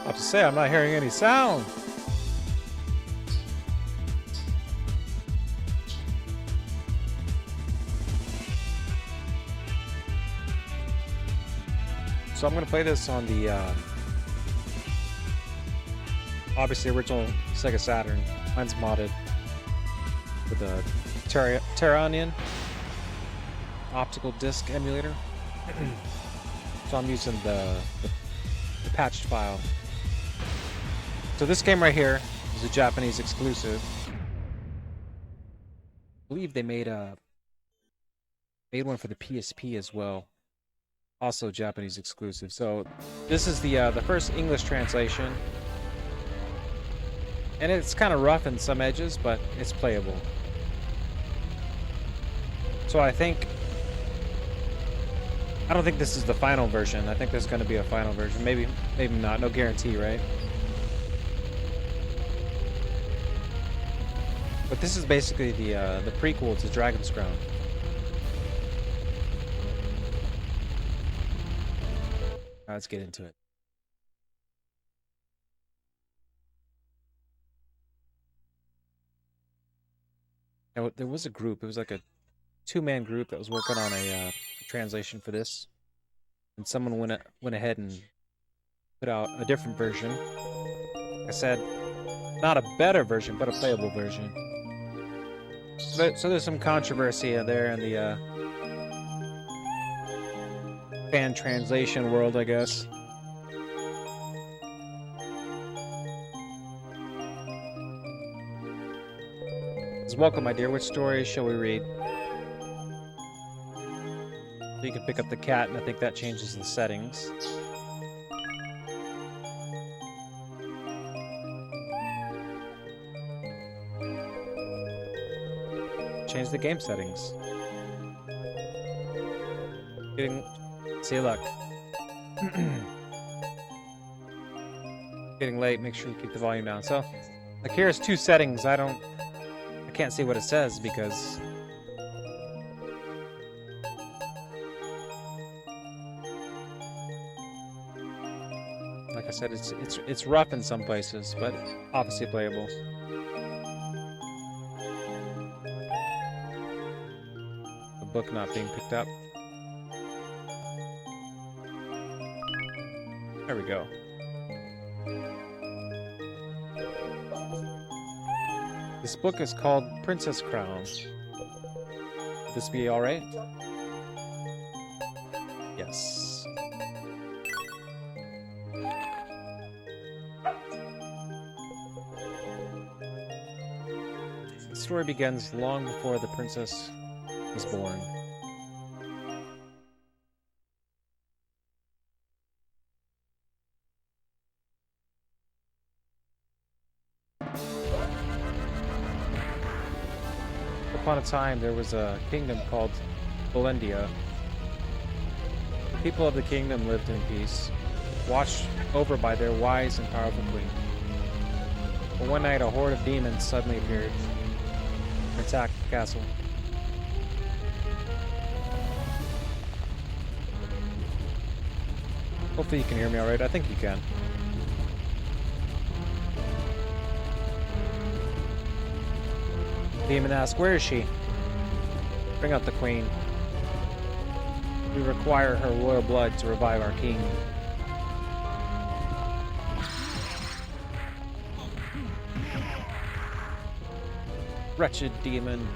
I have to say, I'm not hearing any sound. So I'm gonna play this on the obviously original Sega Saturn. Mine's modded with a Terranian optical disc emulator. So I'm using the patched file. So this game right here is a Japanese exclusive. I believe they made one for the PSP as well. Also Japanese exclusive. So this is the first English translation. And it's kind of rough in some edges, but it's playable. So I don't think this is the final version. I think there's going to be a final version. Maybe not. No guarantee, right? But this is basically the prequel to Dragon's Crown. Let's get into it. Now, there was a group. It was like a two-man group that was working on a translation for this, and someone went ahead and put out a different version. Like I said, not a better version, but a playable version. So there's some controversy there in the fan translation world, I guess. Welcome, my dear. Which story shall we read? So you can pick up the cat, and I think that changes the settings. Change the game settings. See you luck. Getting late. Make sure you keep the volume down. So, like, here's two settings. I can't see what it says because like I said, it's rough in some places, but obviously playable. The book not being picked up. There we go. This book is called Princess Crown. Would this be alright? Yes. The story begins long before the princess was born. Upon a time, there was a kingdom called Belendia. The people of the kingdom lived in peace, watched over by their wise and powerful queen. But one night, a horde of demons suddenly appeared and attacked the castle. Hopefully you can hear me alright. I think you can. Demon asks, "Where is she?" "Bring out the queen. We require her royal blood to revive our king." "Wretched demon.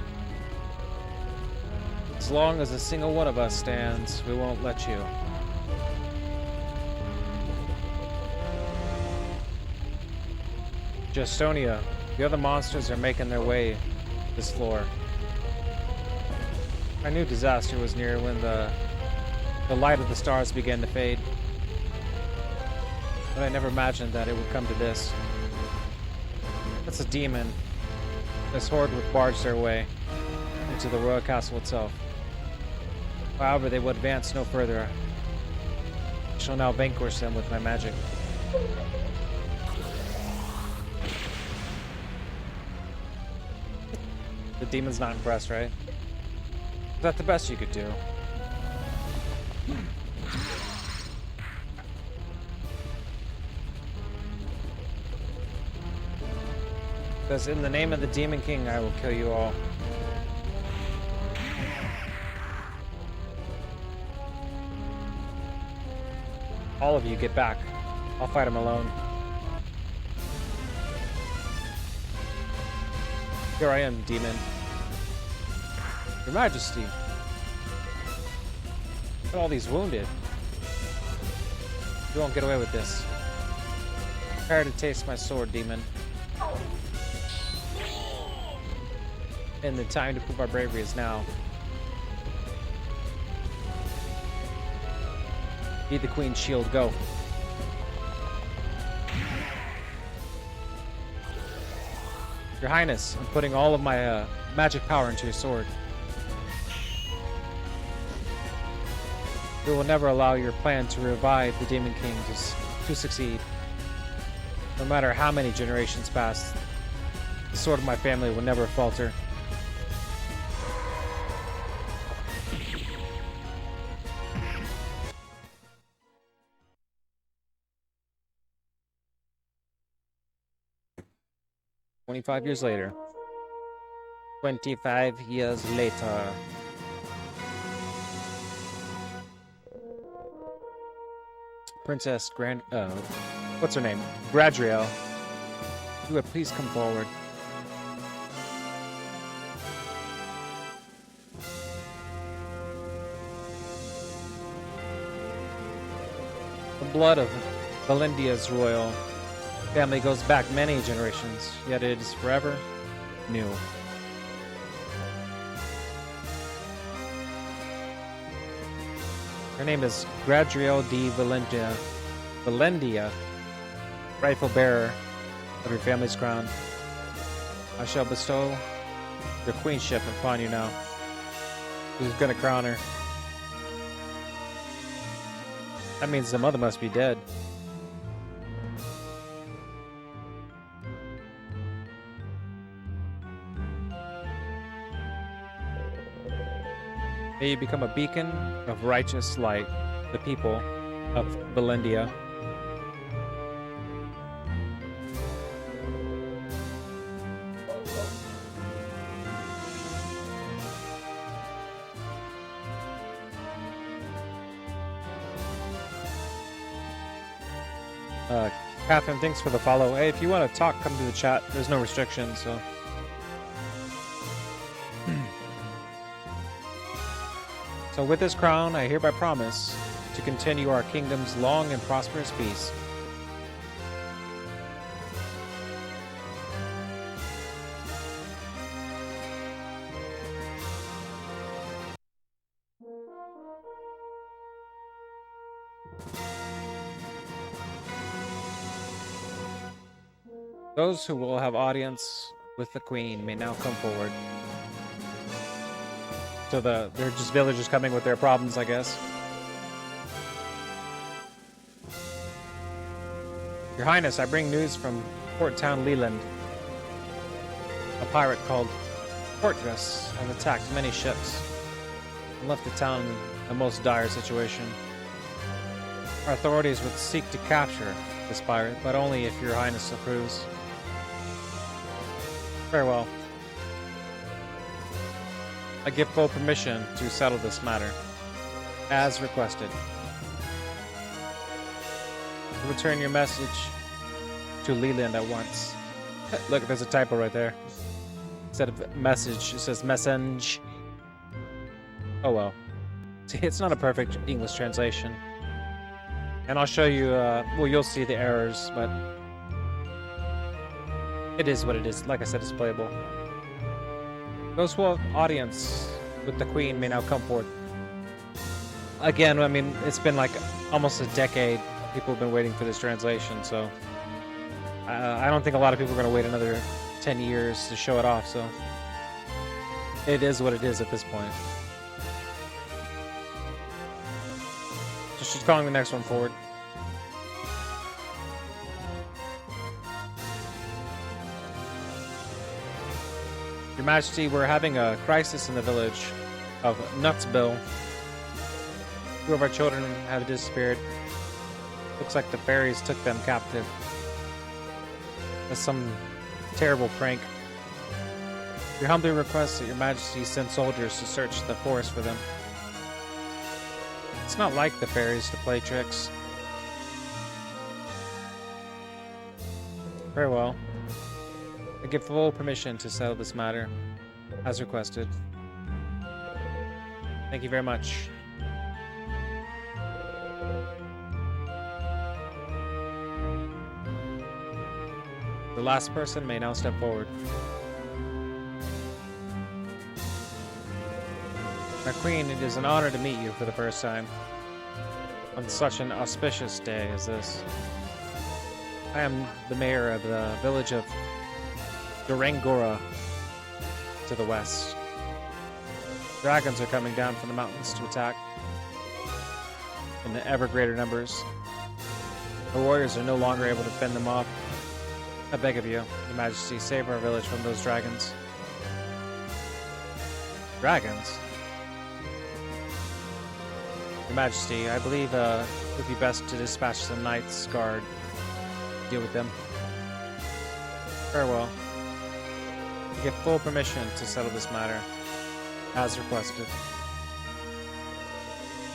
As long as a single one of us stands, we won't let you." "Justonia, the other monsters are making their way this floor." I knew disaster was near when the light of the stars began to fade. But I never imagined that it would come to this. That's a demon. This horde would barge their way into the royal castle itself. However, they would advance no further. I shall now vanquish them with my magic. The demon's not impressed, right? Is that the best you could do? Because in the name of the Demon King, I will kill you all. All of you get back. I'll fight him alone. Here I am, demon. Your Majesty. Look at all these wounded. You won't get away with this. Prepare to taste my sword, demon. And the time to prove our bravery is now. Need the Queen's shield, go. Your Highness, I'm putting all of my magic power into your sword. We will never allow your plan to revive the Demon King to succeed. No matter how many generations pass, the sword of my family will never falter. "25 years later. 25 years later. Princess what's her name? Gradriel. You would please come forward. The blood of Valendia's royal family goes back many generations, yet it is forever new. Her name is Gradriel de Valendia, rightful bearer of your family's crown. I shall bestow your queenship upon you now. Who's gonna crown her? That means the mother must be dead. May you become a beacon of righteous light, the people of Valendia. Catherine, thanks for the follow. Hey, if you want to talk, come to the chat. There's no restrictions, so. So with this crown, I hereby promise to continue our kingdom's long and prosperous peace. Those who will have audience with the Queen may now come forward. So they're just villagers coming with their problems, I guess. Your Highness, I bring news from Port Town Leland. A pirate called Portress has attacked many ships and left the town in a most dire situation. Our authorities would seek to capture this pirate, but only if your Highness approves. Very well. I give full permission to settle this matter, as requested. Return your message to Leland at once. Look, there's a typo right there. Instead of message, it says message. Oh well. See, it's not a perfect English translation. And I'll show you, well, you'll see the errors, but it is what it is. Like I said, it's playable. Those who have audience with the Queen may now come forward. Again, I mean, it's been like almost a decade. People have been waiting for this translation, so I don't think a lot of people are going to wait another 10 years to show it off, so it is what it is at this point. So she's calling the next one forward. Your Majesty, we're having a crisis in the village of Nutsville. 2 of our children have disappeared. Looks like the fairies took them captive. As some terrible prank. We humbly request that your majesty send soldiers to search the forest for them. It's not like the fairies to play tricks. Very well. I give full permission to settle this matter, as requested. Thank you very much. The last person may now step forward. My queen, it is an honor to meet you for the first time on such an auspicious day as this. I am the mayor of the village of Durangora to the west. Dragons are coming down from the mountains to attack in ever greater numbers. The warriors are no longer able to fend them off. I beg of you, Your Majesty, save our village from those dragons. Dragons? Your Majesty, I believe it would be best to dispatch the Knight's Guard to deal with them. Very well. I give full permission to settle this matter, as requested.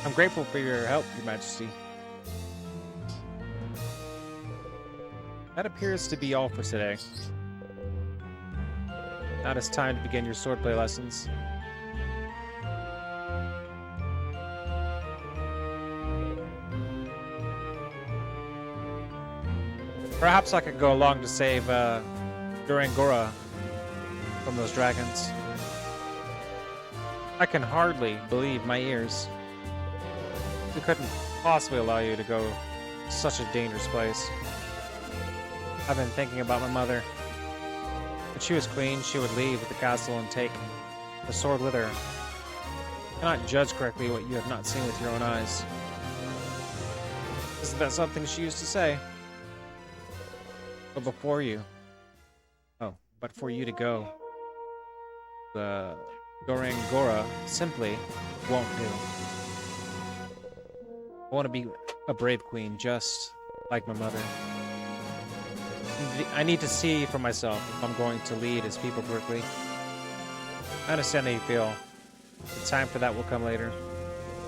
I'm grateful for your help, Your Majesty. That appears to be all for today. Now it's time to begin your swordplay lessons. Perhaps I could go along to save Durangora from those dragons. I can hardly believe my ears. We couldn't possibly allow you to go to such a dangerous place. I've been thinking about my mother. When she was queen, she would leave the castle and take the sword with her. You cannot judge correctly what you have not seen with your own eyes. Isn't that something she used to say? But before you... Oh, but for you to go, the Durangora simply won't do. I want to be a brave queen, just like my mother. I need to see for myself if I'm going to lead his people correctly. I understand how you feel. The time for that will come later.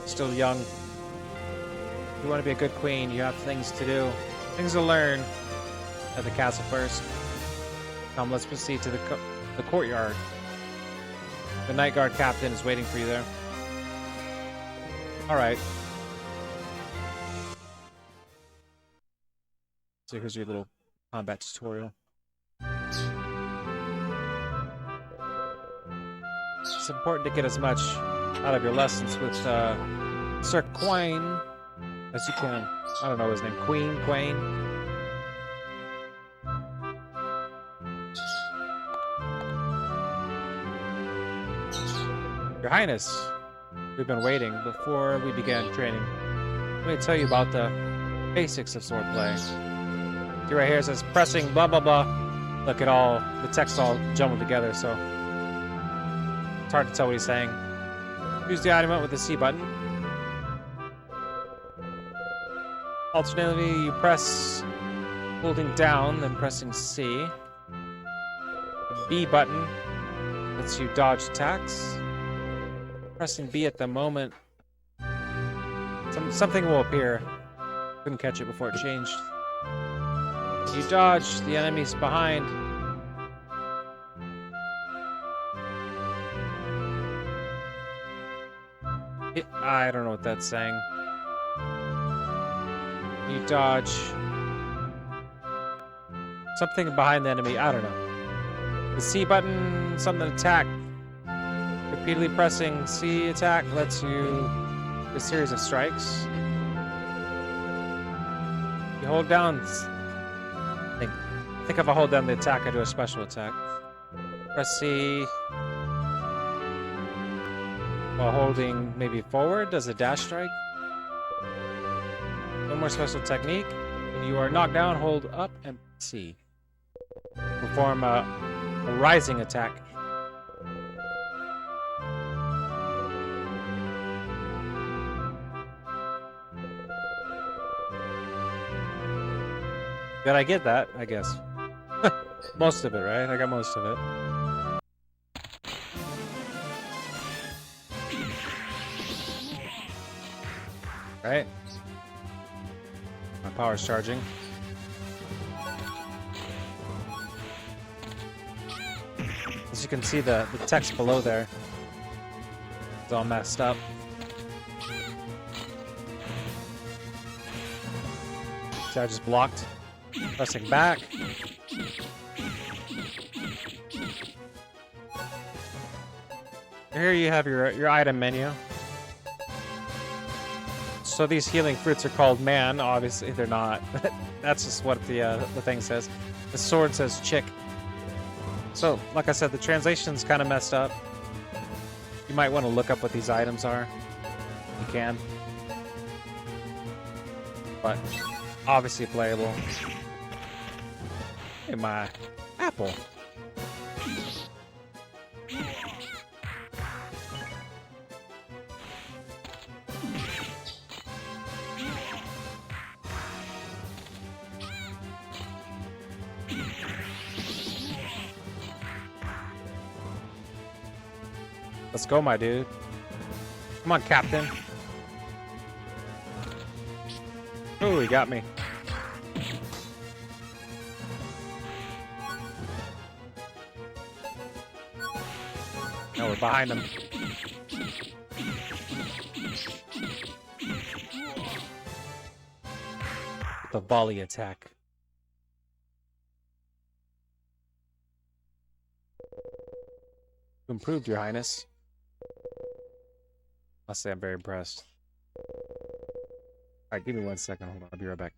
Still young. If you want to be a good queen, you have things to do. Things to learn at the castle first. Come, let's proceed to the courtyard. The Night Guard captain is waiting for you there. Alright. So here's your little combat tutorial. It's important to get as much out of your lessons with Sir Quain as you can. I don't know his name. Quain. Your Highness, we've been waiting before we began training. Let me tell you about the basics of swordplay. See right here, it says pressing blah blah blah. Look at all the text all jumbled together, so it's hard to tell what he's saying. Use the item with the C button. Alternatively, you press holding down, then pressing C. The B button lets you dodge attacks. Pressing B at the moment, something will appear. Couldn't catch it before it changed. You dodge the enemies behind. I don't know what that's saying. You dodge something behind the enemy. I don't know. The C button, something attack. Repeatedly pressing C attack lets you a series of strikes. You hold down. I think if I hold down the attack, I do a special attack. Press C while holding maybe forward. Does a dash strike? One more special technique. When you are knocked down, hold up and C. Perform a rising attack. Did I get that? I guess. Most of it, right? I got most of it. Right? My power's charging. As you can see, the text below there is all messed up. See, I just blocked. Pressing back. Here you have your item menu. So these healing fruits are called man. Obviously, they're not. That's just what the thing says. The sword says chick. So, like I said, the translation's kind of messed up. You might want to look up what these items are. You can. But, obviously playable. Hey, my apple. Let's go, my dude. Come on, Captain. Oh, he got me. Now we're behind him. The volley attack. Improved, Your Highness. Must say I'm very impressed. Alright, give me 1 second. Hold on, I'll be right back.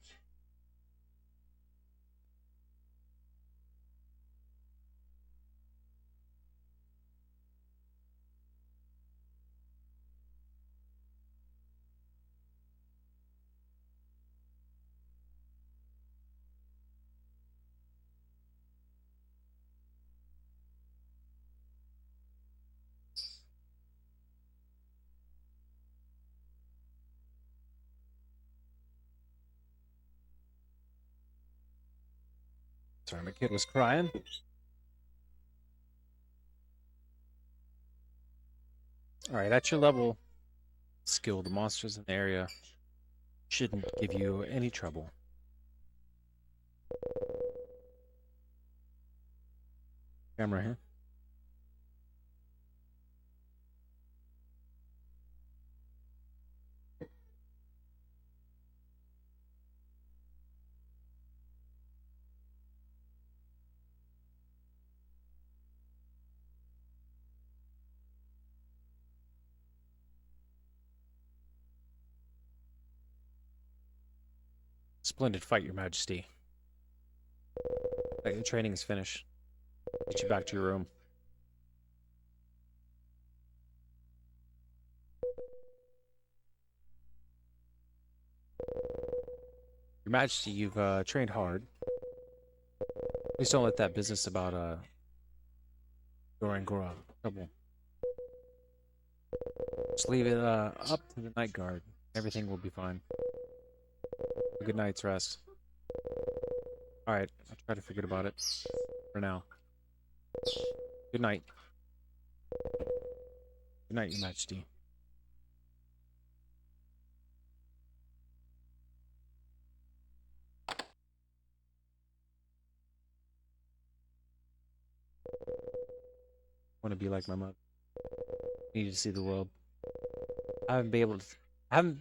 Sorry, my kid was crying. Alright, at your level skill, the monsters in the area shouldn't give you any trouble. Camera here. Splendid fight, Your Majesty. The training is finished. Get you back to your room. Your Majesty, you've trained hard. Please don't let that business about Doran grow trouble. Just leave it up to the night guard. Everything will be fine. A good night's rest. Alright, I'll try to forget about it for now. Good night. Good night, Your Majesty. Want to be like my mother. Need to see the world. I haven't been able to. I haven't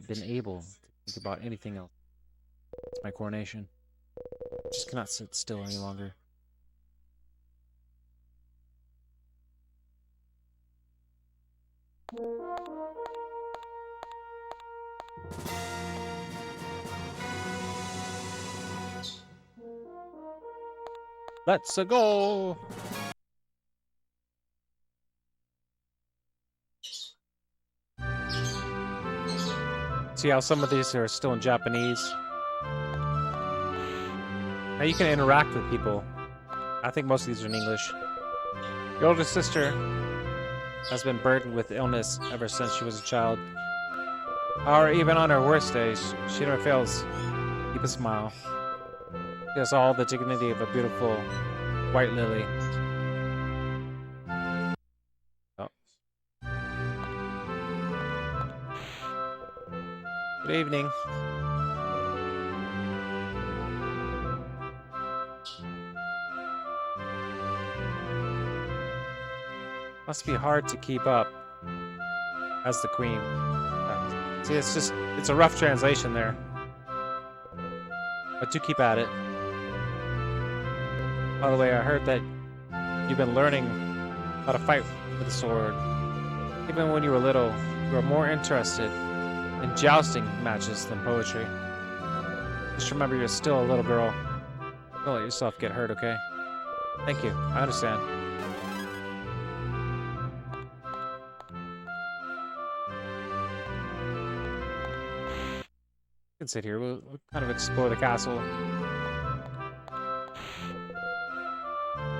been able to think about anything else. It's my coronation. I just cannot sit still any longer. Let's go. See how some of these are still in Japanese. Now you can interact with people. I think most of these are in English. Your older sister has been burdened with illness ever since she was a child. However, even on her worst days, she never fails to keep a smile. Just all the dignity of a beautiful white lily. Oh. Good evening. Must be hard to keep up as the queen. See, it's a rough translation there. But do keep at it. By the way, I heard that you've been learning how to fight with a sword. Even when you were little, you were more interested in jousting matches than poetry. Just remember you're still a little girl. Don't let yourself get hurt, okay? Thank you. I understand. We can sit here. We'll kind of explore the castle.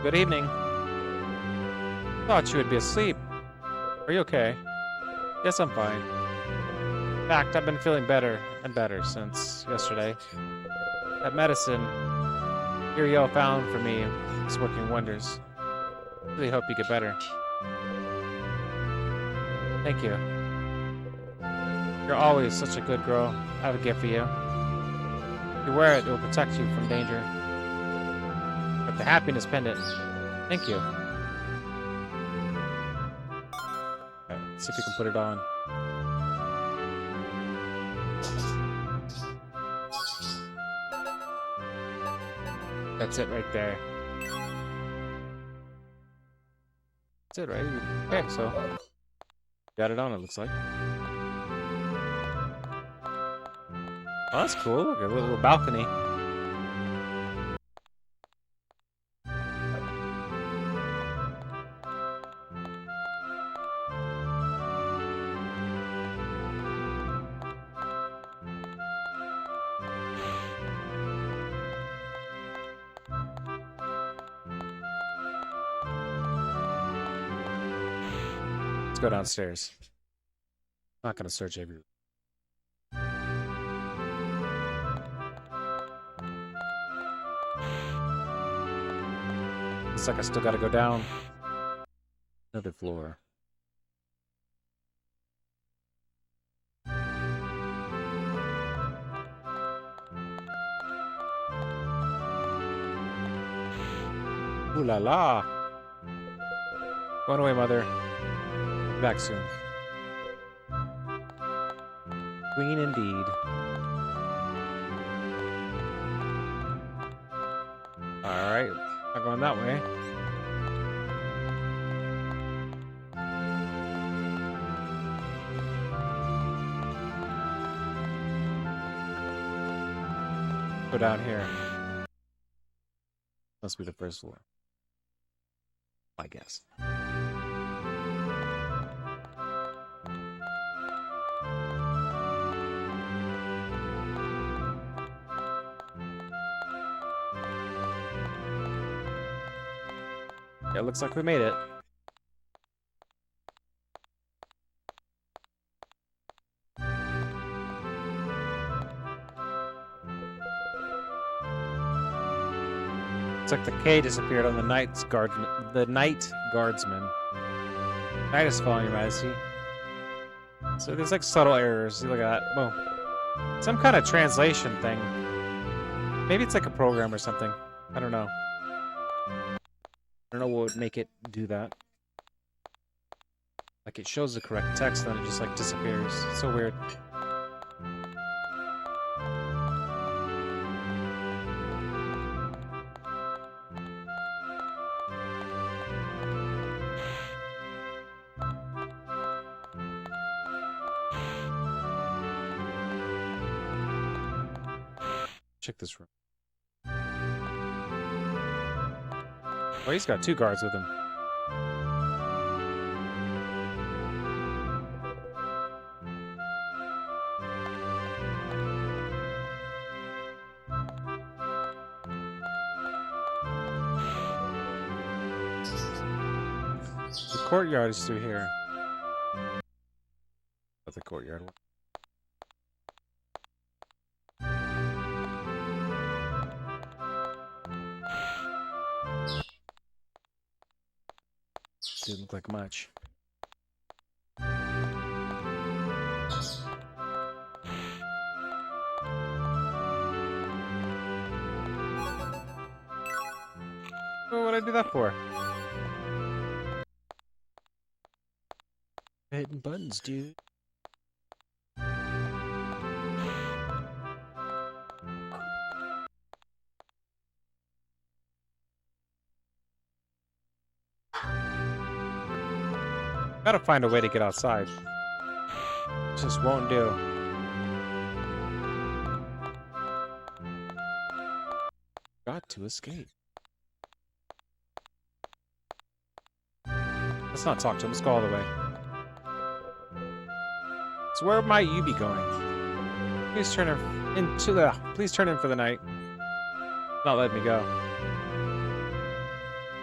Good evening. Thought you would be asleep. Are you okay? Yes, I'm fine. In fact, I've been feeling better and better since yesterday. That medicine Uriel found for me is working wonders. I really hope you get better. Thank you. You're always such a good girl. I have a gift for you. If you wear it, it will protect you from danger. But the happiness pendant. Thank you. Right, let's see if we can put it on. That's it right there. That's it, right? Okay, so got it on, it looks like. Oh, that's cool. Look, a little balcony. Let's go downstairs. I'm not gonna search every room. Looks like I still gotta go down another floor. Ooh la la! Going away, mother. Be back soon. Queen indeed. Alright, not going that way. Go down here. Must be the first floor. I guess. Yeah, looks like we made it. It's like the K disappeared on the night guardsman. Night is falling, Your Majesty. So there's like subtle errors. Look at that. Whoa. Some kind of translation thing. Maybe it's like a program or something. I don't know. I don't know what would make it do that. Like it shows the correct text, then it just like disappears. It's so weird. Check this room. Oh, he's got 2 guards with him. The courtyard is through here. But the courtyard. didn't look like much. Oh, what'd I do that for? Hitting buttons, dude. Gotta find a way to get outside. Just won't do. Got to escape. Let's not talk to him. Let's go all the way. So where might you be going? Please turn please turn in for the night. Not let me go.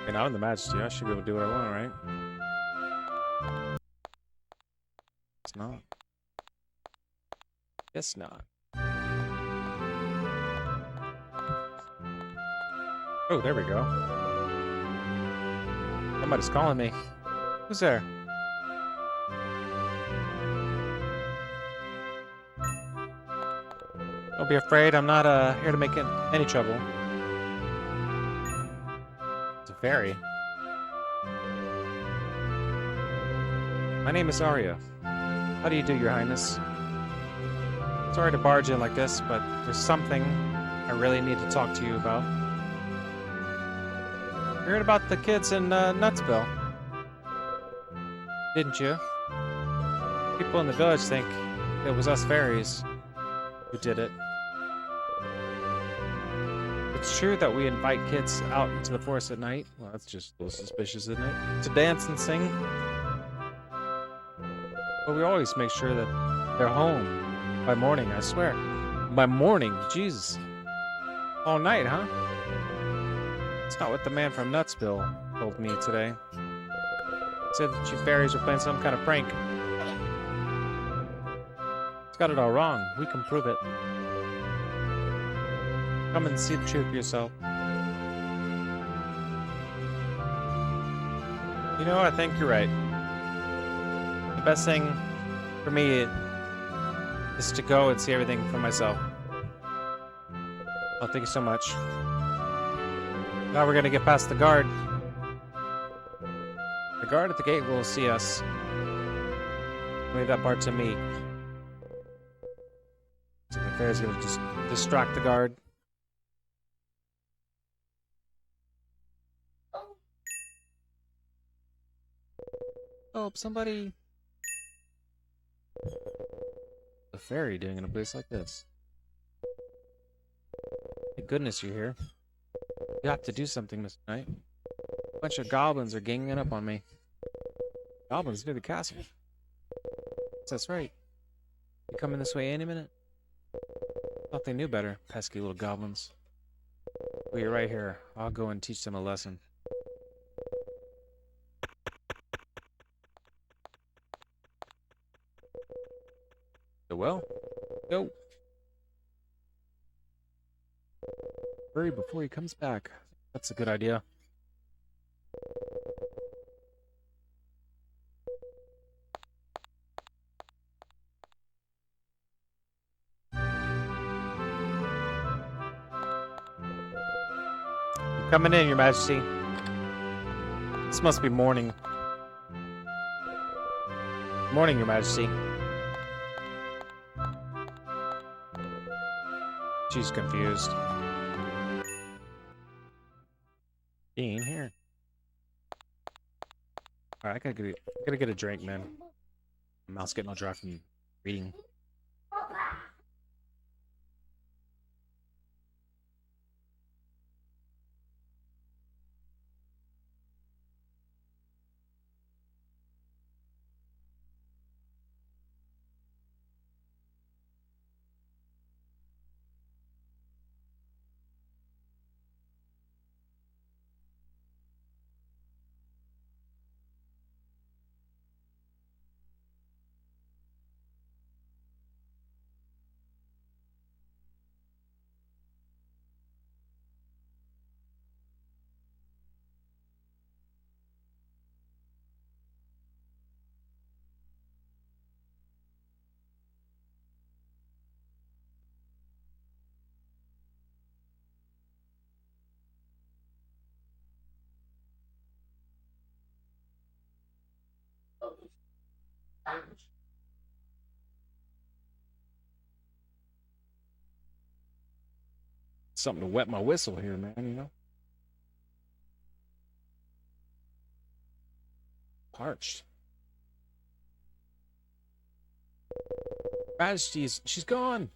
And I'm the Majesty. I should be able to do what I want, right? It's not. Guess not. Oh, there we go. Somebody's calling me. Who's there? Don't be afraid. I'm not here to make any trouble. It's a fairy. My name is Arya. How do you do, Your Highness? Sorry to barge in like this, but there's something I really need to talk to you about. You heard about the kids in Nutsville, didn't you? People in the village think it was us fairies who did it. It's true that we invite kids out into the forest at night. Well, that's just a little suspicious, isn't it? To dance and sing. But we always make sure that they're home by morning, I swear. By morning, jeez. All night, huh? It's not what the man from Nutsville told me today. He said that you fairies were playing some kind of prank. It's got it all wrong. We can prove it. Come and see the truth for yourself. You know, I think you're right. The best thing for me is to go and see everything for myself. Oh, thank you so much. Now we're gonna get past the guard. The guard at the gate will see us. Leave that part to me. So the fairy's gonna just distract the guard. Oh, somebody. A fairy doing in a place like this? Thank goodness you're here. You have to do something, Mr. Knight. A bunch of goblins are ganging up on me. Goblins near the castle. That's right. You coming this way any minute? Thought they knew better, pesky little goblins. Well, you're right here. I'll go and teach them a lesson. Well, go. Hurry before he comes back. That's a good idea. I'm coming in, Your Majesty. This must be morning. Morning, Your Majesty. She's confused. He ain't here. Alright, I gotta get a drink, man. My mouth's getting all dry from reading. Something to wet my whistle here, man, you know? Parched. She's gone.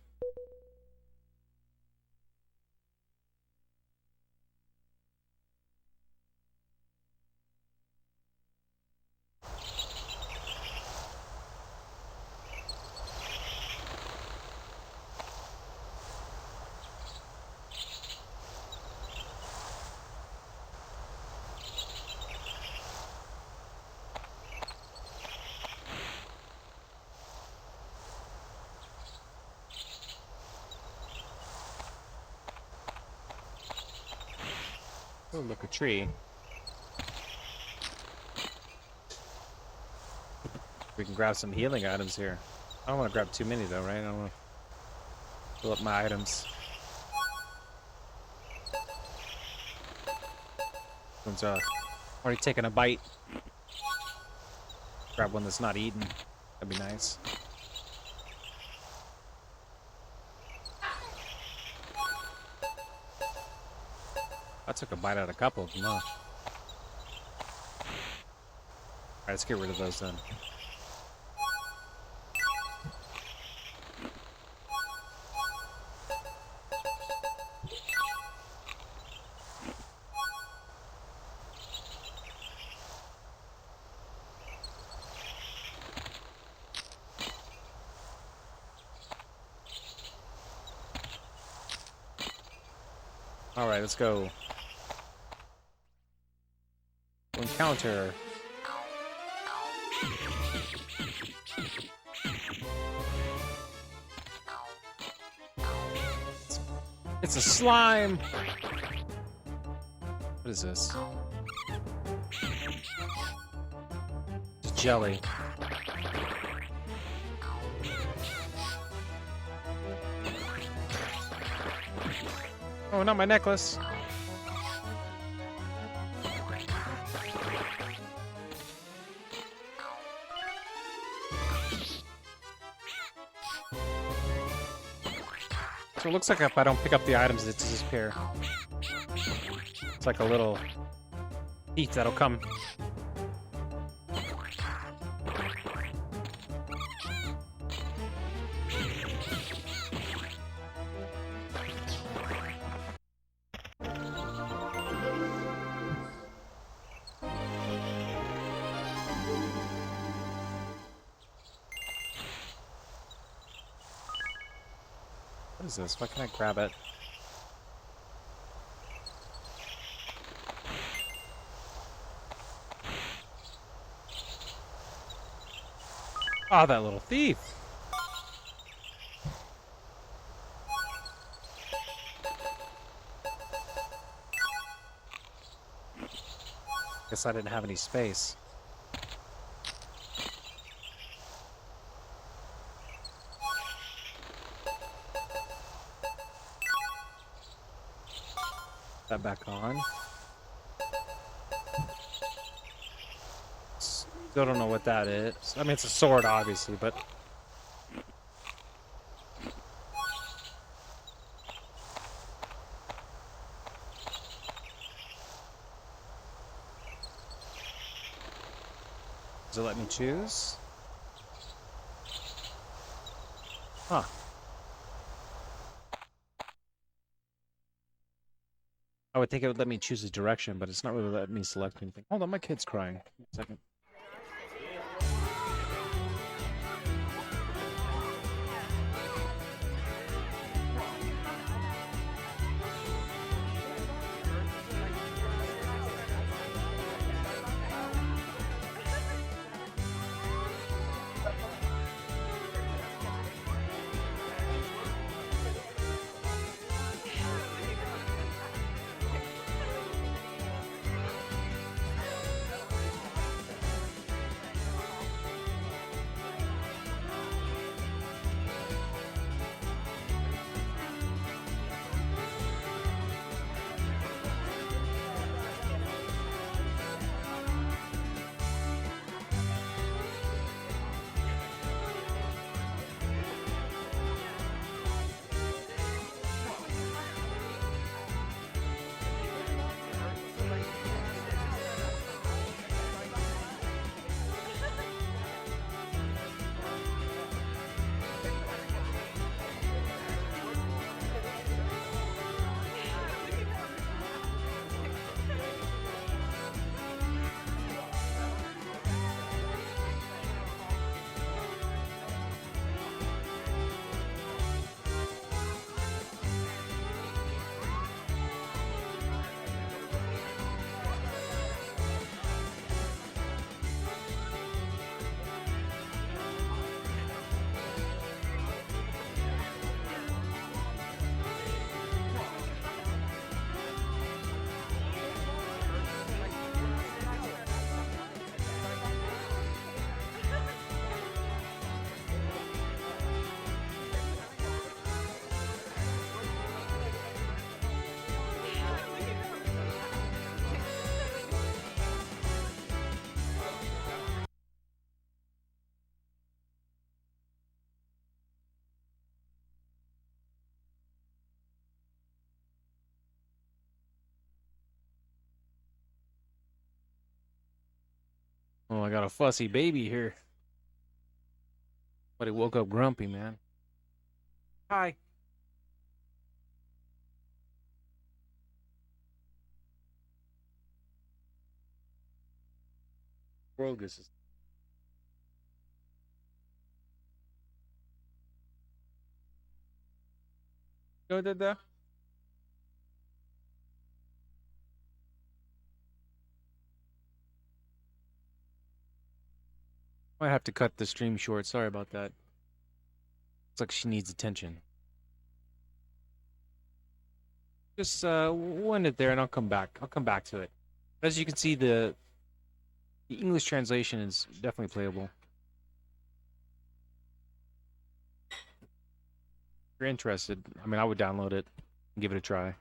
Oh, look, a tree. We can grab some healing items here. I don't want to grab too many, though, right? I don't want to fill up my items. One's already taken a bite. Grab one that's not eaten. That'd be nice. I took a bite out of a couple of them, huh? Alright, let's get rid of those then. Alright, let's go. Encounter. It's a slime! What is this? It's jelly. Oh, not my necklace. So it looks like if I don't pick up the items, they disappear. It's like a little heat that'll come. What is this? Why can't I grab it? Oh, that little thief! Guess I didn't have any space. That back on. Still don't know what that is. I mean, it's a sword, obviously, but... Does it let me choose? Huh. I would think it would let me choose a direction, but it's not really letting me select anything. Hold on, my kid's crying. Give me a second. Oh, I got a fussy baby here. But he woke up grumpy, man. Hi. World this is. Go did that? Might have to cut the stream short. Sorry about that. Looks like she needs attention. Just we'll end it there, and I'll come back. I'll come back to it. As you can see, the English translation is definitely playable. If you're interested, I mean, I would download it and give it a try.